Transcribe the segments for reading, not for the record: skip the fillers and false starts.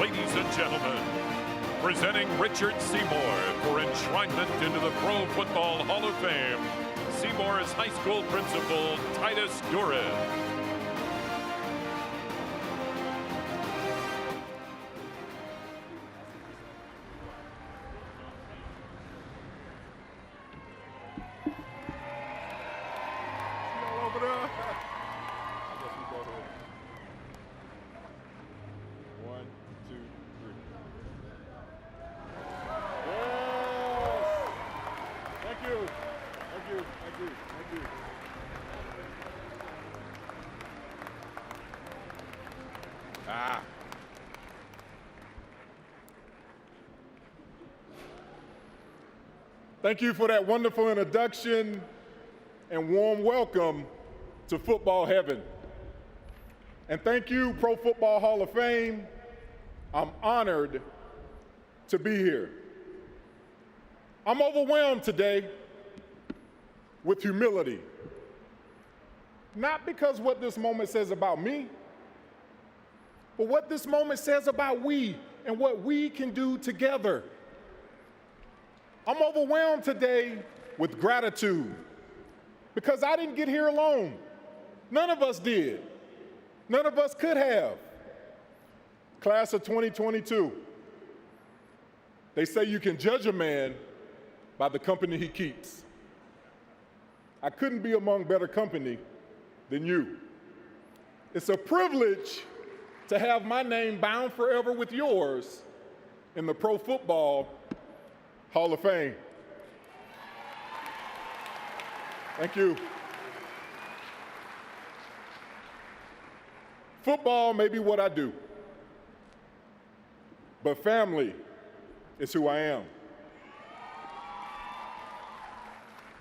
Ladies and gentlemen, presenting Richard Seymour for enshrinement into the Pro Football Hall of Fame, Seymour's high school principal, Titus Durin. Thank you for that wonderful introduction and warm welcome to football heaven. And thank you, Pro Football Hall of Fame. I'm honored to be here. I'm overwhelmed today with humility. Not because what this moment says about me, but what this moment says about we and what we can do together. I'm overwhelmed today with gratitude because I didn't get here alone. None of us did. None of us could have. Class of 2022. They say you can judge a man by the company he keeps. I couldn't be among better company than you. It's a privilege to have my name bound forever with yours in the Pro Football Hall of Fame. Thank you. Football may be what I do, but family is who I am.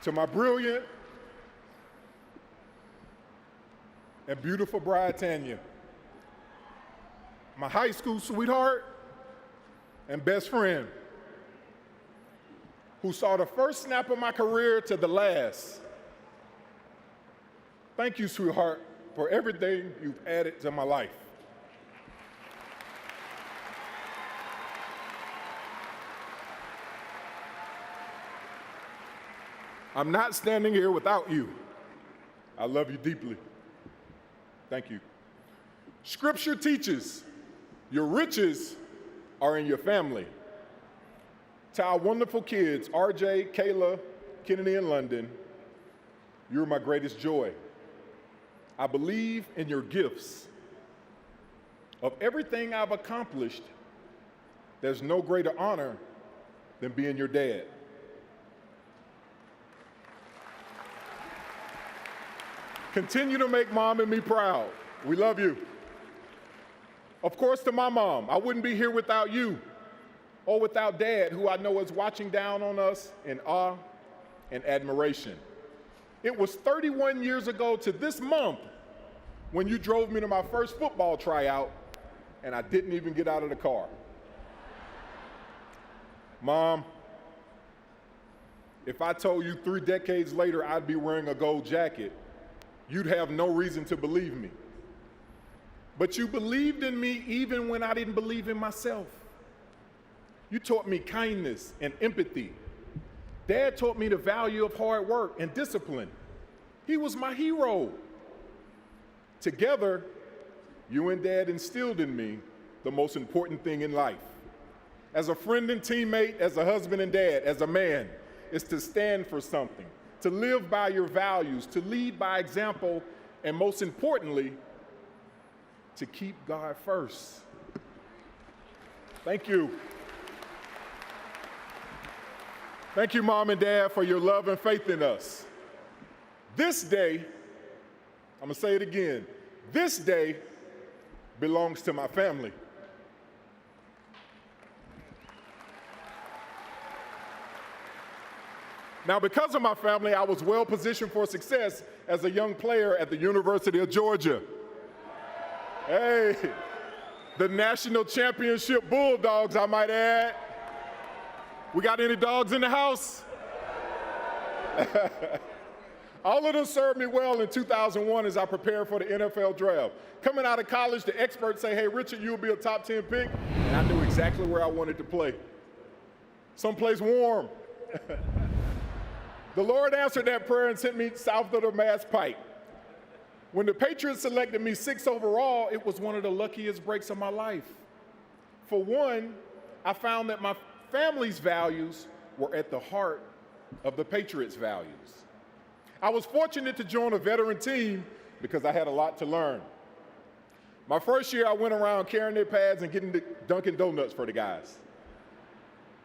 To my brilliant and beautiful bride, Tanya, my high school sweetheart and best friend, who saw the first snap of my career to the last. Thank you, sweetheart, for everything you've added to my life. I'm not standing here without you. I love you deeply. Thank you. Scripture teaches your riches are in your family. To our wonderful kids, RJ, Kayla, Kennedy, and London, you're my greatest joy. I believe in your gifts. Of everything I've accomplished, there's no greater honor than being your dad. Continue to make Mom and me proud. We love you. Of course, to my mom, I wouldn't be here without you or without Dad, who I know is watching down on us in awe and admiration. It was 31 years ago to this month when you drove me to my first football tryout, and I didn't even get out of the car. Mom, if I told you 3 decades later I'd be wearing a gold jacket, you'd have no reason to believe me. But you believed in me even when I didn't believe in myself. You taught me kindness and empathy. Dad taught me the value of hard work and discipline. He was my hero. Together, you and Dad instilled in me the most important thing in life. As a friend and teammate, as a husband and dad, as a man, is to stand for something, to live by your values, to lead by example, and most importantly, to keep God first. Thank you. Thank you, Mom and Dad, for your love and faith in us. This day, I'm gonna say it again, this day belongs to my family. Now, because of my family, I was well positioned for success as a young player at the University of Georgia. Hey, the national championship Bulldogs, I might add. We got any dogs in the house? All of them served me well in 2001 as I prepared for the NFL draft. Coming out of college, the experts say, hey, Richard, you'll be a top 10 pick. And I knew exactly where I wanted to play. Someplace warm. The Lord answered that prayer and sent me south of the Mass Pike. When the Patriots selected me 6th overall, it was one of the luckiest breaks of my life. For one, I found that my family's values were at the heart of the Patriots' values. I was fortunate to join a veteran team because I had a lot to learn. My first year, I went around carrying their pads and getting the Dunkin' Donuts for the guys.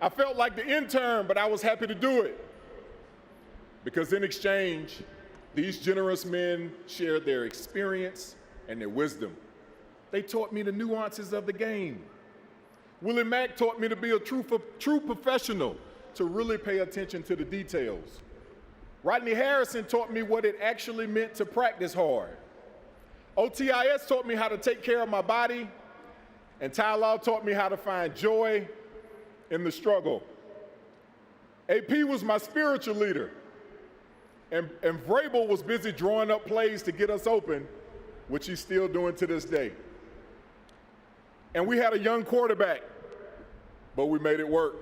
I felt like the intern, but I was happy to do it because in exchange, these generous men shared their experience and their wisdom. They taught me the nuances of the game. Willie Mack taught me to be a true professional, to really pay attention to the details. Rodney Harrison taught me what it actually meant to practice hard. OTIS taught me how to take care of my body, and Ty Law taught me how to find joy in the struggle. AP was my spiritual leader, and Vrabel was busy drawing up plays to get us open, which he's still doing to this day. And we had a young quarterback, but we made it work.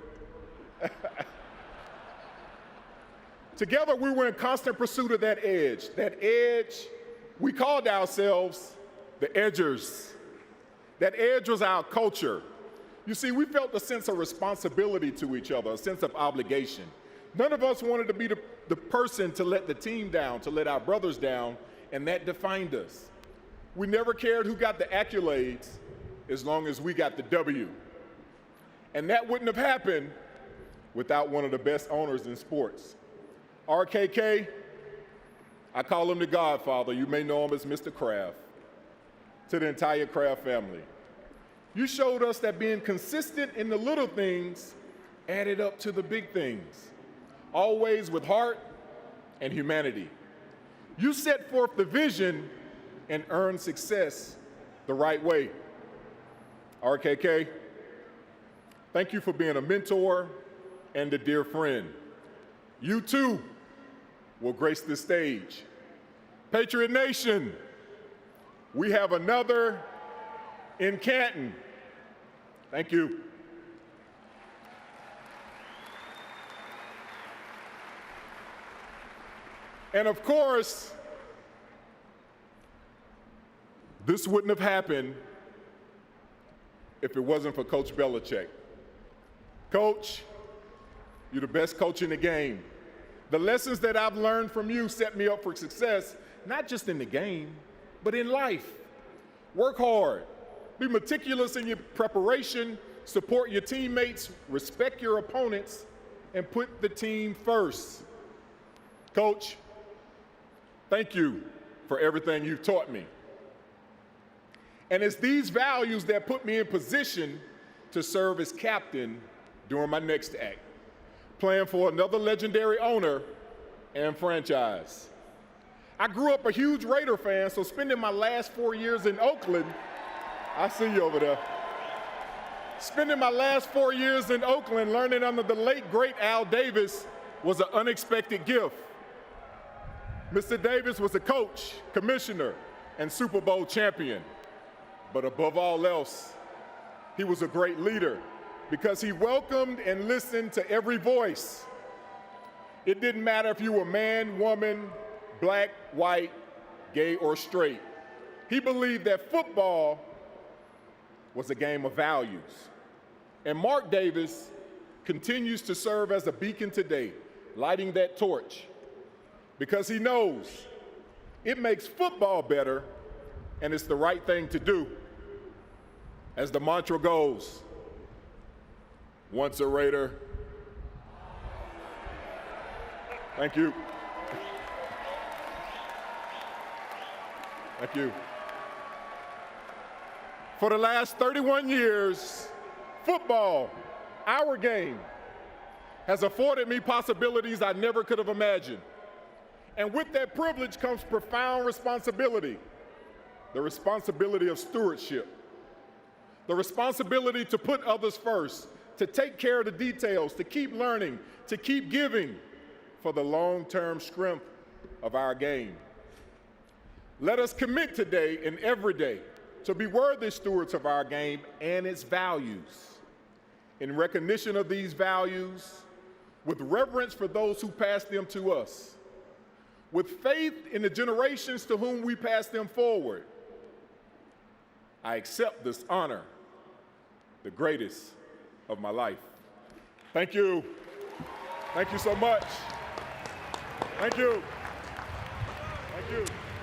Together, we were in constant pursuit of that edge. That edge, we called ourselves the Edgers. That edge was our culture. You see, we felt a sense of responsibility to each other, a sense of obligation. None of us wanted to be the person to let the team down, to let our brothers down, and that defined us. We never cared who got the accolades as long as we got the W. And that wouldn't have happened without one of the best owners in sports. RKK, I call him the Godfather. You may know him as Mr. Kraft. To the entire Kraft family. You showed us that being consistent in the little things added up to the big things, always with heart and humanity. You set forth the vision and earned success the right way. RKK, thank you for being a mentor and a dear friend. You too will grace the stage. Patriot Nation, we have another in Canton. Thank you. And of course, this wouldn't have happened if it wasn't for Coach Belichick. Coach, you're the best coach in the game. The lessons that I've learned from you set me up for success, not just in the game, but in life. Work hard, be meticulous in your preparation, support your teammates, respect your opponents, and put the team first. Coach, thank you for everything you've taught me. And it's these values that put me in position to serve as captain during my next act, playing for another legendary owner and franchise. I grew up a huge Raider fan, so spending my last 4 years in Oakland, I see you over there. Spending my last 4 years in Oakland learning under the late, great Al Davis was an unexpected gift. Mr. Davis was a coach, commissioner, and Super Bowl champion. But above all else, he was a great leader because he welcomed and listened to every voice. It didn't matter if you were man, woman, black, white, gay, or straight. He believed that football was a game of values. And Mark Davis continues to serve as a beacon today, lighting that torch, because he knows it makes football better and it's the right thing to do. As the mantra goes, once a Raider. Thank you. Thank you. For the last 31 years, football, our game, has afforded me possibilities I never could have imagined. And with that privilege comes profound responsibility, the responsibility of stewardship, the responsibility to put others first, to take care of the details, to keep learning, to keep giving for the long-term strength of our game. Let us commit today and every day to be worthy stewards of our game and its values. In recognition of these values, with reverence for those who passed them to us, with faith in the generations to whom we pass them forward, I accept this honor, the greatest of my life. Thank you. Thank you so much. Thank you.